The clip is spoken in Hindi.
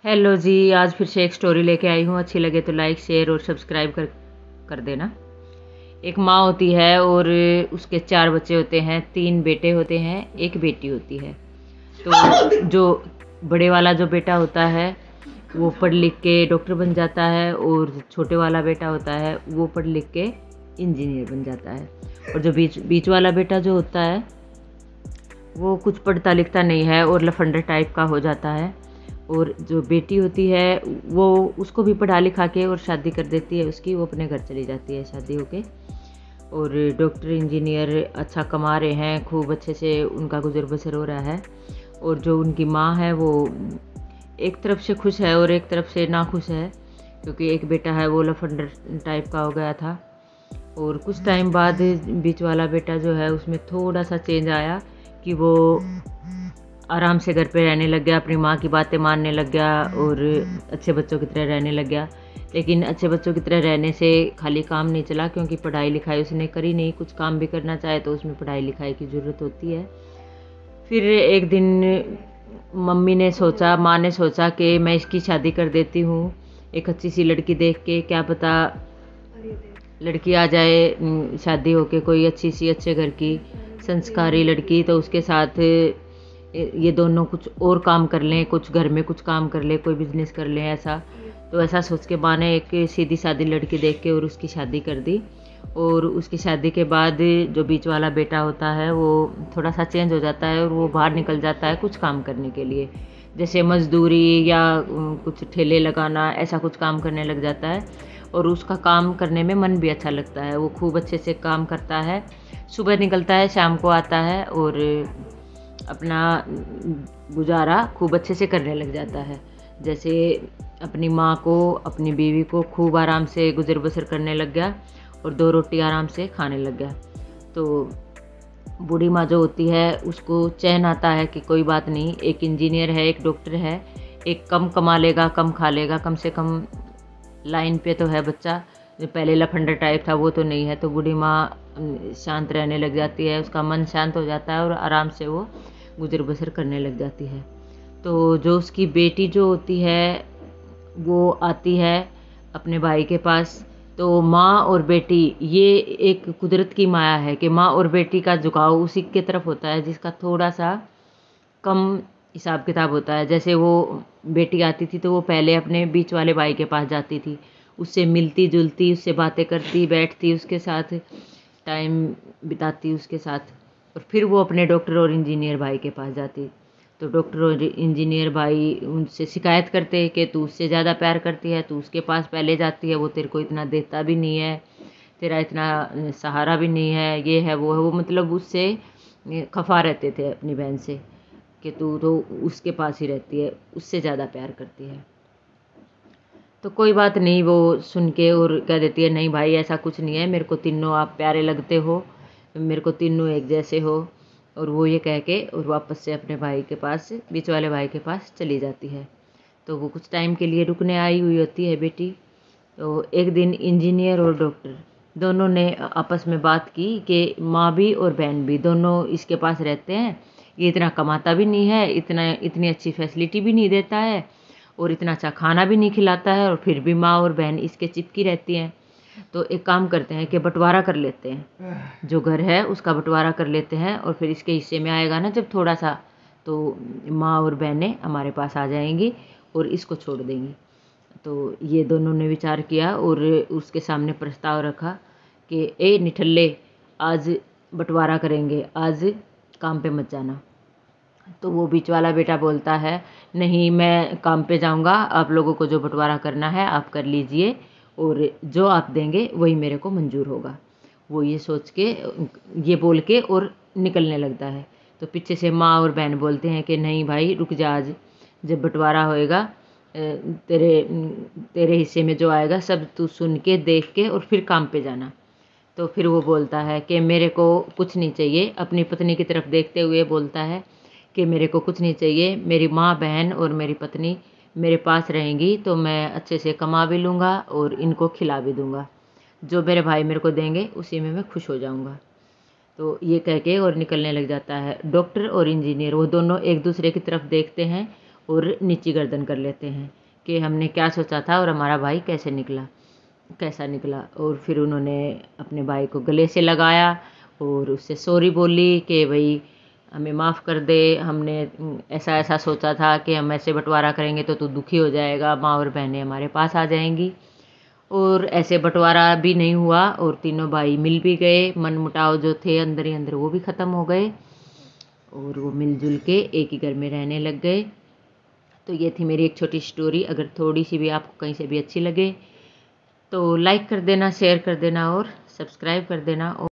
हेलो जी, आज फिर से एक स्टोरी लेके आई हूँ। अच्छी लगे तो लाइक शेयर और सब्सक्राइब कर देना। एक माँ होती है और उसके 4 बच्चे होते हैं। 3 बेटे होते हैं, एक बेटी होती है। तो जो बड़े वाला जो बेटा होता है वो पढ़ लिख के डॉक्टर बन जाता है, और छोटे वाला बेटा होता है वो पढ़ लिख के इंजीनियर बन जाता है। और जो बीच बीच वाला बेटा जो होता है वो कुछ पढ़ता लिखता नहीं है और लफंडर टाइप का हो जाता है। और जो बेटी होती है वो उसको भी पढ़ा लिखा के और शादी कर देती है उसकी, वो अपने घर चली जाती है शादी होके। और डॉक्टर इंजीनियर अच्छा कमा रहे हैं, खूब अच्छे से उनका गुजर बसर हो रहा है। और जो उनकी माँ है वो एक तरफ से खुश है और एक तरफ से नाखुश है, क्योंकि एक बेटा है वो लफंडर टाइप का हो गया था। और कुछ टाइम बाद बीच वाला बेटा जो है उसमें थोड़ा सा चेंज आया कि वो आराम से घर पे रहने लग गया, अपनी माँ की बातें मानने लग गया और अच्छे बच्चों की तरह रहने लग गया। लेकिन अच्छे बच्चों की तरह रहने से खाली काम नहीं चला, क्योंकि पढ़ाई लिखाई उसने करी नहीं। कुछ काम भी करना चाहे तो उसमें पढ़ाई लिखाई की ज़रूरत होती है। फिर एक दिन माँ ने सोचा कि मैं इसकी शादी कर देती हूँ एक अच्छी सी लड़की देख के। क्या पता लड़की आ जाए शादी होके कोई अच्छी सी अच्छे घर की संस्कारी लड़की, तो उसके साथ ये दोनों कुछ और काम कर लें, कुछ घर में कुछ काम कर ले, कोई बिजनेस कर लें ऐसा। तो ऐसा सोच के माँ ने एक सीधी सादी लड़की देख के और उसकी शादी कर दी। और उसकी शादी के बाद जो बीच वाला बेटा होता है वो थोड़ा सा चेंज हो जाता है और वो बाहर निकल जाता है कुछ काम करने के लिए, जैसे मजदूरी या कुछ ठेले लगाना, ऐसा कुछ काम करने लग जाता है। और उसका काम करने में मन भी अच्छा लगता है, वो खूब अच्छे से काम करता है। सुबह निकलता है, शाम को आता है और अपना गुजारा खूब अच्छे से करने लग जाता है। जैसे अपनी माँ को, अपनी बीवी को खूब आराम से गुजर बसर करने लग गया और 2 रोटी आराम से खाने लग गया। तो बूढ़ी माँ जो होती है उसको चैन आता है कि कोई बात नहीं, एक इंजीनियर है, एक डॉक्टर है, एक कम कमा लेगा कम खा लेगा, कम से कम लाइन पे तो है बच्चा। जो पहले लफंडर टाइप था वो तो नहीं है। तो बूढ़ी माँ शांत रहने लग जाती है, उसका मन शांत हो जाता है और आराम से वो गुजर बसर करने लग जाती है। तो जो उसकी बेटी जो होती है वो आती है अपने भाई के पास। तो माँ और बेटी ये एक कुदरत की माया है कि माँ और बेटी का झुकाव उसी की तरफ होता है जिसका थोड़ा सा कम हिसाब किताब होता है। जैसे वो बेटी आती थी तो वो पहले अपने बीच वाले भाई के पास जाती थी, उससे मिलती जुलती, उससे बातें करती, बैठती, उसके साथ टाइम बिताती उसके साथ। और फिर वो अपने डॉक्टर और इंजीनियर भाई के पास जाती। तो डॉक्टर और इंजीनियर भाई उनसे शिकायत करते कि तू उससे ज़्यादा प्यार करती है, तू उसके पास पहले जाती है, वो तेरे को इतना देता भी नहीं है, तेरा इतना सहारा भी नहीं है, ये है वो है। वो मतलब उससे खफा रहते थे अपनी बहन से कि तू तो उसके पास ही रहती है, उससे ज़्यादा प्यार करती है। तो कोई बात नहीं, वो सुन के और कह देती है नहीं भाई ऐसा कुछ नहीं है, मेरे को तीनों आप प्यारे लगते हो, मेरे को तीनों एक जैसे हो। और वो ये कह के और वापस से अपने भाई के पास, बीच वाले भाई के पास चली जाती है। तो वो कुछ टाइम के लिए रुकने आई हुई होती है बेटी। तो एक दिन इंजीनियर और डॉक्टर दोनों ने आपस में बात की कि माँ भी और बहन भी दोनों इसके पास रहते हैं, ये इतना कमाता भी नहीं है, इतनी अच्छी फैसिलिटी भी नहीं देता है और इतना अच्छा खाना भी नहीं खिलाता है, और फिर भी माँ और बहन इसके चिपकी रहती हैं। तो एक काम करते हैं कि बंटवारा कर लेते हैं, जो घर है उसका बंटवारा कर लेते हैं, और फिर इसके हिस्से में आएगा ना जब थोड़ा सा, तो माँ और बहनें हमारे पास आ जाएंगी और इसको छोड़ देंगी। तो ये दोनों ने विचार किया और उसके सामने प्रस्ताव रखा कि ए निठल्ले, आज बंटवारा करेंगे, आज काम पे मत जाना। तो वो बीच वाला बेटा बोलता है नहीं, मैं काम पे जाऊंगा, आप लोगों को जो बंटवारा करना है आप कर लीजिए, और जो आप देंगे वही मेरे को मंजूर होगा। वो ये सोच के, ये बोल के और निकलने लगता है। तो पीछे से माँ और बहन बोलते हैं कि नहीं भाई रुक जा, आज जब बंटवारा होएगा तेरे तेरे हिस्से में जो आएगा सब तू सुन के देख के और फिर काम पे जाना। तो फिर वो बोलता है कि मेरे को कुछ नहीं चाहिए, अपनी पत्नी की तरफ देखते हुए बोलता है कि मेरे को कुछ नहीं चाहिए, मेरी माँ बहन और मेरी पत्नी मेरे पास रहेंगी तो मैं अच्छे से कमा भी लूँगा और इनको खिला भी दूँगा, जो मेरे भाई मेरे को देंगे उसी में मैं खुश हो जाऊँगा। तो ये कह के और निकलने लग जाता है। डॉक्टर और इंजीनियर वो दोनों एक दूसरे की तरफ देखते हैं और नीची गर्दन कर लेते हैं कि हमने क्या सोचा था और हमारा भाई कैसा निकला। और फिर उन्होंने अपने भाई को गले से लगाया और उससे सॉरी बोली कि भाई हमें माफ़ कर दे, हमने ऐसा ऐसा सोचा था कि हम ऐसे बंटवारा करेंगे तो तू दुखी हो जाएगा, माँ और बहनें हमारे पास आ जाएंगी। और ऐसे बंटवारा भी नहीं हुआ और तीनों भाई मिल भी गए, मन मुटाव जो थे अंदर ही अंदर वो भी ख़त्म हो गए और वो मिलजुल के एक ही घर में रहने लग गए। तो ये थी मेरी एक छोटी स्टोरी। अगर थोड़ी सी भी आपको कहीं से भी अच्छी लगे तो लाइक कर देना, शेयर कर देना और सब्सक्राइब कर देना।